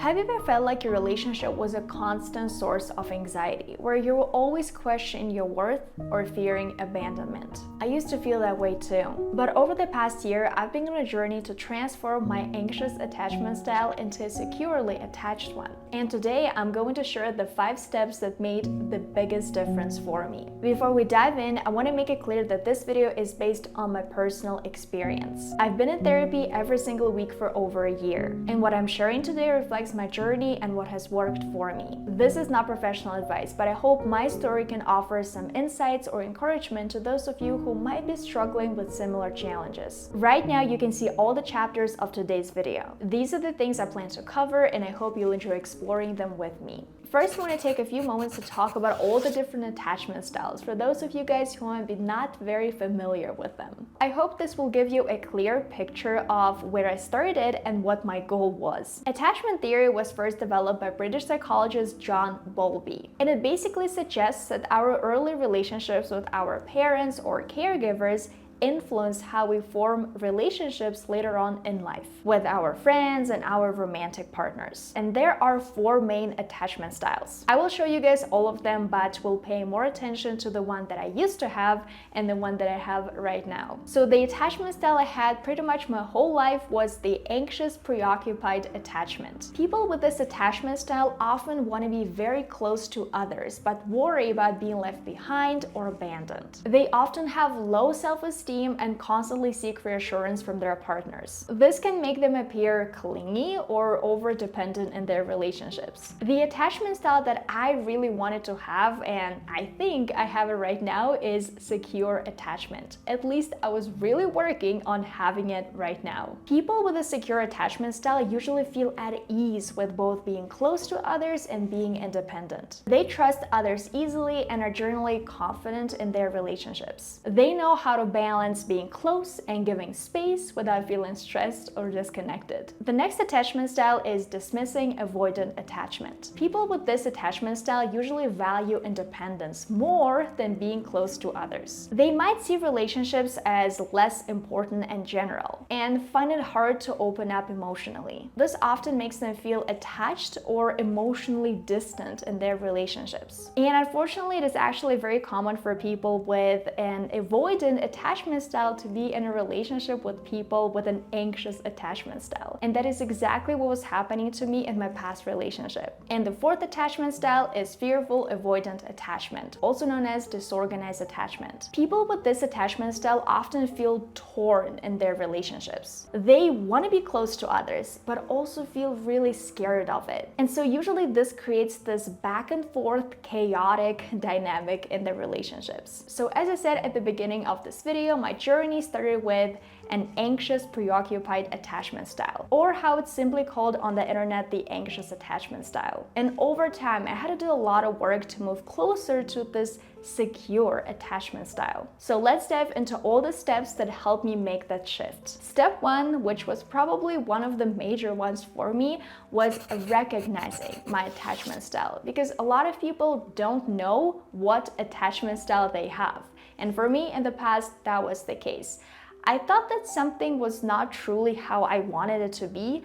Have you ever felt like your relationship was a constant source of anxiety, where you were always questioning your worth or fearing abandonment? I used to feel that way too. But over the past year, I've been on a journey to transform my anxious attachment style into a securely attached one. And today, I'm going to share the 5 steps that made the biggest difference for me. Before we dive in, I want to make it clear that this video is based on my personal experience. I've been in therapy every single week for over a year, and what I'm sharing today reflects my journey and what has worked for me. This is not professional advice, but I hope my story can offer some insights or encouragement to those of you who might be struggling with similar challenges. Right now, you can see all the chapters of today's video. These are the things I plan to cover, and I hope you'll enjoy exploring them with me. First, I want to take a few moments to talk about all the different attachment styles for those of you guys who might be not very familiar with them. I hope this will give you a clear picture of where I started and what my goal was. Attachment theory was first developed by British psychologist John Bowlby, and it basically suggests that our early relationships with our parents or caregivers influence how we form relationships later on in life with our friends and our romantic partners. And there are 4 main attachment styles. I will show you guys all of them, but we'll pay more attention to the one that I used to have and the one that I have right now. So the attachment style I had pretty much my whole life was the anxious-preoccupied attachment. People with this attachment style often want to be very close to others, but worry about being left behind or abandoned. They often have low self-esteem and constantly seek reassurance from their partners. This can make them appear clingy or over-dependent in their relationships. The attachment style that I really wanted to have, and I think I have it right now, is secure attachment. At least I was really working on having it right now. People with a secure attachment style usually feel at ease with both being close to others and being independent. They trust others easily and are generally confident in their relationships. They know how to balance being close and giving space without feeling stressed or disconnected. The next attachment style is dismissing avoidant attachment. People with this attachment style usually value independence more than being close to others. They might see relationships as less important in general and find it hard to open up emotionally. This often makes them feel attached or emotionally distant in their relationships. And unfortunately, it is actually very common for people with an avoidant attachment style to be in a relationship with people with an anxious attachment style. And that is exactly what was happening to me in my past relationship. And the 4th attachment style is fearful avoidant attachment, also known as disorganized attachment. People with this attachment style often feel torn in their relationships. They want to be close to others, but also feel really scared of it. And so usually this creates this back and forth chaotic dynamic in their relationships. So as I said at the beginning of this video, my journey started with an anxious preoccupied attachment style, or how it's simply called on the internet, the anxious attachment style. And over time, I had to do a lot of work to move closer to this secure attachment style. So let's dive into all the steps that helped me make that shift. Step 1, which was probably one of the major ones for me, was recognizing my attachment style, because a lot of people don't know what attachment style they have. And for me in the past, that was the case. I thought that something was not truly how I wanted it to be,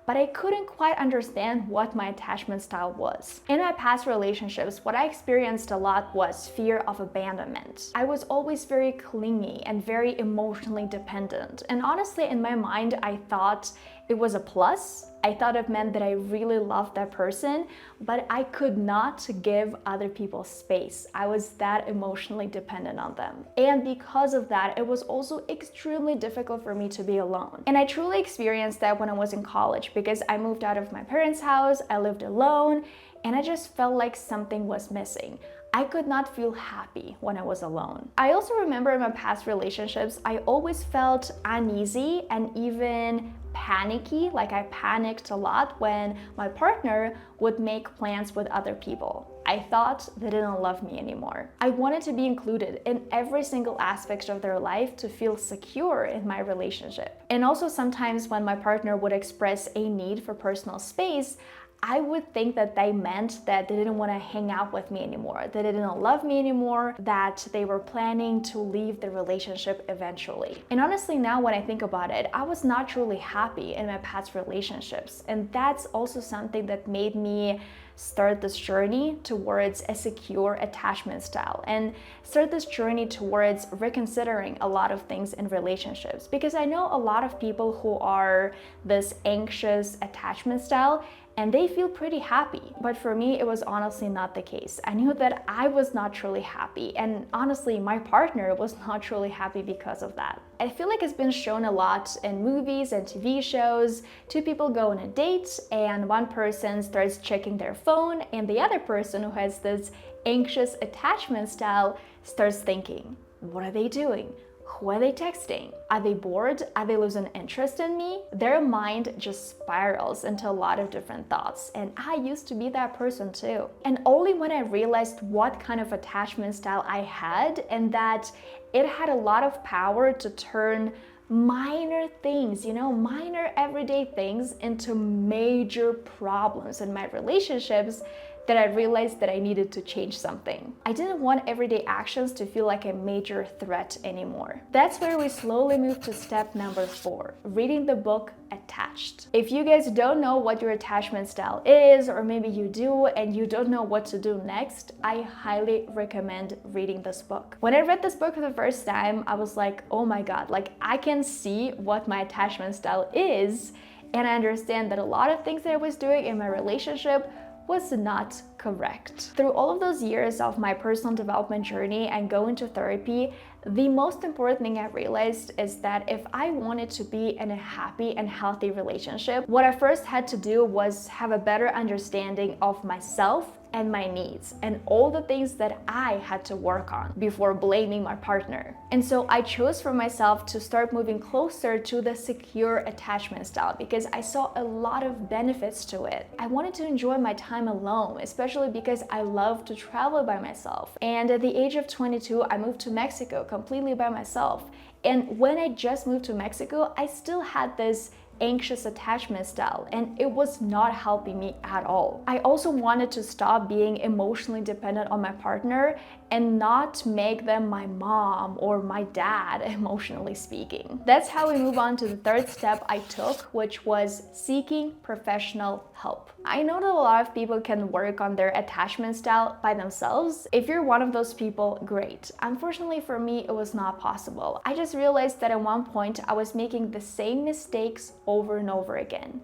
but I couldn't quite understand what my attachment style was. In my past relationships, what I experienced a lot was fear of abandonment. I was always very clingy and very emotionally dependent. And honestly, in my mind, I thought it was a plus. I thought it meant that I really loved that person, but I could not give other people space. I was that emotionally dependent on them. And because of that, it was also extremely difficult for me to be alone. And I truly experienced that when I was in college, because I moved out of my parents' house, I lived alone, and I just felt like something was missing. I could not feel happy when I was alone. I also remember in my past relationships, I always felt uneasy and even panicky, like I panicked a lot when my partner would make plans with other people. I thought they didn't love me anymore. I wanted to be included in every single aspect of their life to feel secure in my relationship. And also sometimes when my partner would express a need for personal space, I would think that they meant that they didn't want to hang out with me anymore, that they didn't love me anymore, that they were planning to leave the relationship eventually. And honestly, now when I think about it, I was not truly happy in my past relationships. And that's also something that made me start this journey towards a secure attachment style and start this journey towards reconsidering a lot of things in relationships. Because I know a lot of people who are this anxious attachment style and they feel pretty happy. But for me, it was honestly not the case. I knew that I was not truly happy, and honestly, my partner was not truly happy because of that. I feel like it's been shown a lot in movies and TV shows. Two people go on a date and one person starts checking their phone and the other person who has this anxious attachment style starts thinking, what are they doing? Who are they texting? Are they bored? Are they losing interest in me? Their mind just spirals into a lot of different thoughts. And I used to be that person too. And only when I realized what kind of attachment style I had and that it had a lot of power to turn minor things, minor everyday things into major problems in my relationships, that I realized that I needed to change something. I didn't want everyday actions to feel like a major threat anymore. That's where we slowly moved to step number 4, reading the book Attached. If you guys don't know what your attachment style is, or maybe you do and you don't know what to do next, I highly recommend reading this book. When I read this book for the first time, I was like, oh my God, like I can see what my attachment style is, and I understand that a lot of things that I was doing in my relationship was not correct. Through all of those years of my personal development journey and going to therapy, the most important thing I realized is that if I wanted to be in a happy and healthy relationship, what I first had to do was have a better understanding of myself and my needs and all the things that I had to work on before blaming my partner. And so I chose for myself to start moving closer to the secure attachment style because I saw a lot of benefits to it. I wanted to enjoy my time alone, especially because I love to travel by myself. And at the age of 22, I moved to Mexico completely by myself. And when I just moved to Mexico, I still had this anxious attachment style and it was not helping me at all. I also wanted to stop being emotionally dependent on my partner and not make them my mom or my dad, emotionally speaking. That's how we move on to the third step I took, which was seeking professional help. I know that a lot of people can work on their attachment style by themselves. If you're one of those people, great. Unfortunately for me, it was not possible. I just realized that at one point I was making the same mistakes over and over again.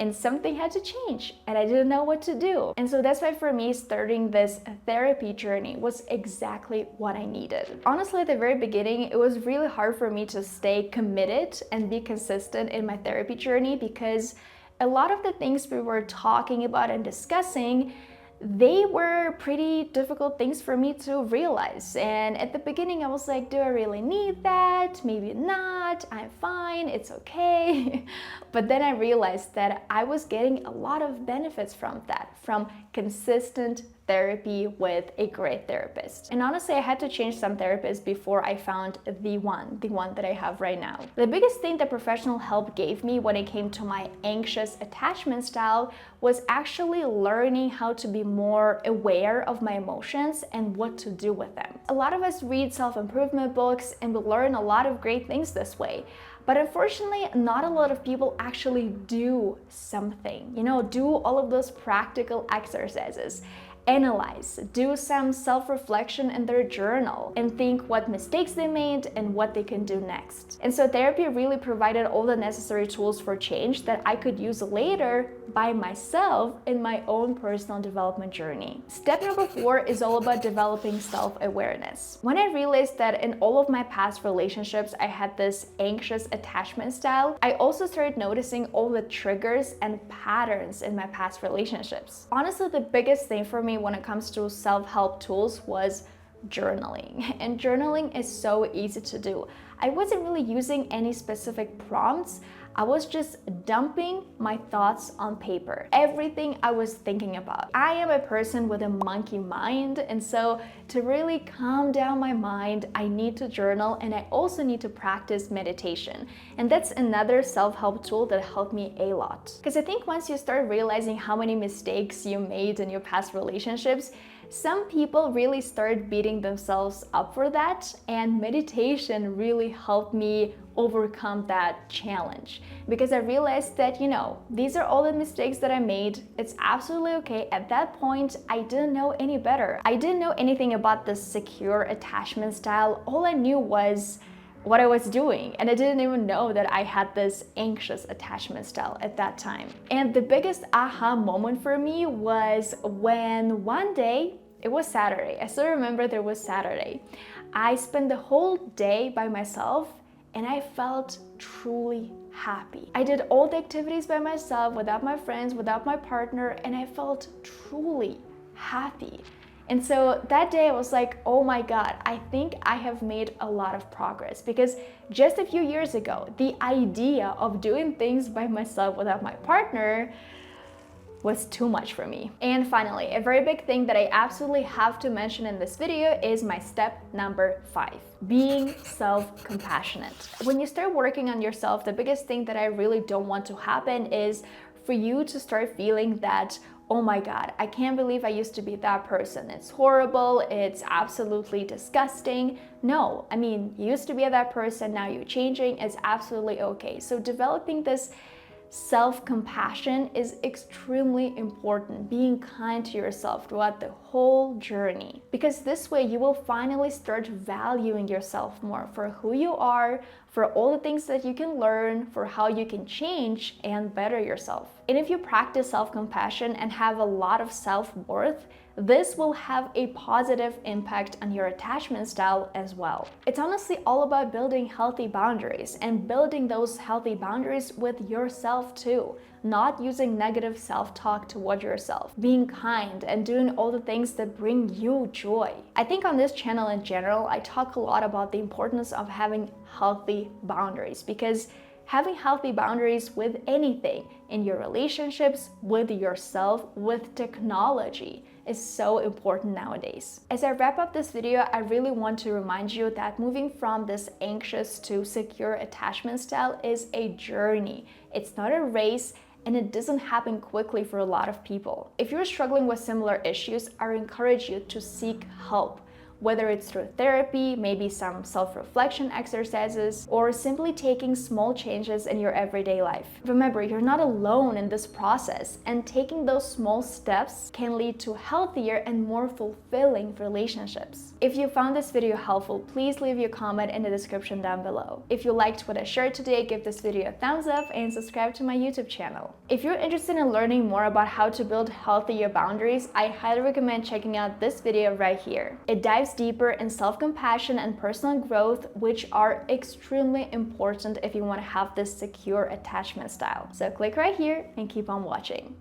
And something had to change and I didn't know what to do. And so that's why for me, starting this therapy journey was exactly what I needed. Honestly, at the very beginning, it was really hard for me to stay committed and be consistent in my therapy journey because a lot of the things we were talking about and discussing, they were pretty difficult things for me to realize. And at the beginning I was like, do I really need that? Maybe not, I'm fine, it's okay. But then I realized that I was getting a lot of benefits from that, from consistent therapy with a great therapist. And honestly, I had to change some therapists before I found the one that I have right now. The biggest thing that professional help gave me when it came to my anxious attachment style was actually learning how to be more aware of my emotions and what to do with them. A lot of us read self-improvement books and we learn a lot of great things this way. But unfortunately, not a lot of people actually do something, do all of those practical exercises. Analyze, do some self-reflection in their journal and think what mistakes they made and what they can do next. And so therapy really provided all the necessary tools for change that I could use later by myself in my own personal development journey. Step number 4 is all about developing self-awareness. When I realized that in all of my past relationships, I had this anxious attachment style, I also started noticing all the triggers and patterns in my past relationships. Honestly, the biggest thing for me when it comes to self-help tools was journaling. And journaling is so easy to do. I wasn't really using any specific prompts. I was just dumping my thoughts on paper, everything I was thinking about. I am a person with a monkey mind, and so to really calm down my mind, I need to journal, and I also need to practice meditation. And that's another self-help tool that helped me a lot. Because I think once you start realizing how many mistakes you made in your past relationships, some people really start beating themselves up for that, and meditation really helped me overcome that challenge, because I realized that, these are all the mistakes that I made. It's absolutely okay. At that point, I didn't know any better. I didn't know anything about the secure attachment style. All I knew was what I was doing, and I didn't even know that I had this anxious attachment style at that time. And the biggest aha moment for me was when one day, it was Saturday, I still remember there was Saturday, I spent the whole day by myself and I felt truly happy. I did all the activities by myself, without my friends, without my partner, and I felt truly happy. And so that day I was like, oh my God, I think I have made a lot of progress, because just a few years ago, the idea of doing things by myself without my partner was too much for me. And finally, a very big thing that I absolutely have to mention in this video is my step number 5, being self-compassionate. When you start working on yourself, the biggest thing that I really don't want to happen is for you to start feeling that, oh my God, I can't believe I used to be that person. It's horrible, it's absolutely disgusting. No, you used to be that person, now you're changing, it's absolutely okay. So developing this self-compassion is extremely important, being kind to yourself throughout the whole journey, because this way you will finally start valuing yourself more for who you are, for all the things that you can learn, for how you can change and better yourself. And if you practice self-compassion and have a lot of self-worth, this will have a positive impact on your attachment style as well. It's honestly all about building healthy boundaries, and building those healthy boundaries with yourself too. Not using negative self-talk toward yourself, being kind and doing all the things that bring you joy. I think on this channel in general, I talk a lot about the importance of having healthy boundaries, because having healthy boundaries with anything, in your relationships, with yourself, with technology, is so important nowadays. As I wrap up this video, I really want to remind you that moving from this anxious to secure attachment style is a journey. It's not a race, and it doesn't happen quickly for a lot of people. If you're struggling with similar issues, I encourage you to seek help. Whether it's through therapy, maybe some self-reflection exercises, or simply taking small changes in your everyday life. Remember, you're not alone in this process, and taking those small steps can lead to healthier and more fulfilling relationships. If you found this video helpful, please leave your comment in the description down below. If you liked what I shared today, give this video a thumbs up and subscribe to my YouTube channel. If you're interested in learning more about how to build healthier boundaries, I highly recommend checking out this video right here. It dives deeper in self-compassion and personal growth, which are extremely important if you want to have this secure attachment style. So click right here and keep on watching.